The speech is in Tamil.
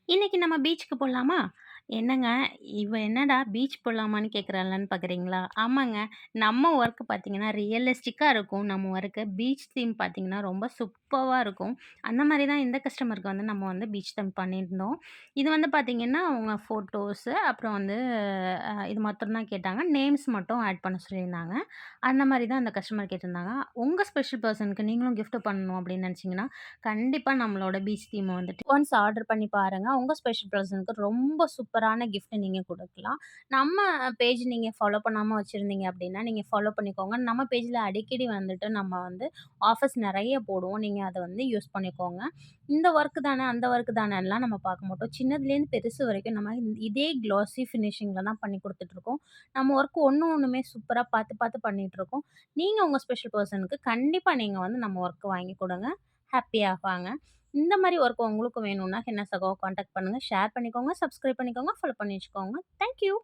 இன்னைக்கு நம்ம பீச்சுக்கு போலாமா? என்னங்க, இவ என்னடா பீச் போலாமான்னு கேட்குறாளான்னு பார்க்குறீங்களா? ஆமாங்க. நம்ம ஒர்க் பார்த்தீங்கன்னா, ரியலிஸ்டிக்கா இருக்கும். நம்ம ஒர்க்கு பீச் தீம் பார்த்தீங்கன்னா, ரொம்ப சூப்பர்வா இருக்கும். அந்த மாரி தான் இந்த கஸ்டமருக்கு வந்து நம்ம வந்து பீச் தீம் பண்ணியிருந்தோம். இது வந்து பார்த்தீங்கன்னா, அவங்க ஃபோட்டோஸு அப்புறம் வந்து இது மாத்திரம் தான் கேட்டாங்க. நேம்ஸ் மட்டும் ஆட் பண்ண சொல்லியிருந்தாங்க. அந்த மாரி தான் அந்த கஸ்டமர் கேட்டிருந்தாங்க. உங்க ஸ்பெஷல் பெர்சனுக்கு நீங்களும் கிஃப்ட் பண்ணணும் அப்படின்னு நினச்சிங்கன்னா, கண்டிப்பா நம்மளோட பீச் தீம வந்துட்டு ஒன்ஸ் ஆர்டர் பண்ணி பாருங்க. உங்க ஸ்பெஷல் பெர்சனுக்கு ரொம்ப சூப்பரான கிஃப்ட் நீங்க குடுக்கலாம். நம்ம பேஜ் நீங்க ஃபாலோ பண்ணாம வச்சிருந்தீங்க அப்டின்னா, நீங்க ஃபாலோ பண்ணிக்கோங்க. நம்ம பேஜ்ல அடிக்கடி வந்துட்டு நம்ம வந்து ஆஃபர்ஸ் நெறைய போடுவோம். நீங்க அத வந்து யூஸ் பண்ணிக்கோங்க. இந்த ஒர்க் தானே, அந்த ஒர்க் தானேலாம் நம்ம பார்க்க மாட்டோம். சின்னதுலேருந்து பெருசு வரைக்கும் நம்ம இதே கிளாஸி ஃபினிஷிங்ல தான் பண்ணி குடுத்துட்டுருக்கோம். நம்ம ஒர்க் ஒண்ணுமே சூப்பரா பார்த்து பார்த்து பண்ணிட்டுருக்கோம். நீங்க உங்க ஸ்பெஷல் பெர்சனுக்கு கண்டிப்பா நீங்க வந்து நம்ம ஒர்க் வாங்கி குடுங்க. ஹேப்பி ஆவாங்க. இந்த மாரி ஒர்க் உங்களுக்கும் வேணும்னா, என்ன சகோ கான்டாக்ட் பண்ணுங்க. ஷேர் பண்ணிக்கோங்க, சப்ஸ்கிரைப் பண்ணிக்கோங்க, ஃபாலோ பண்ணி வச்சுக்கோங்க. Thank you.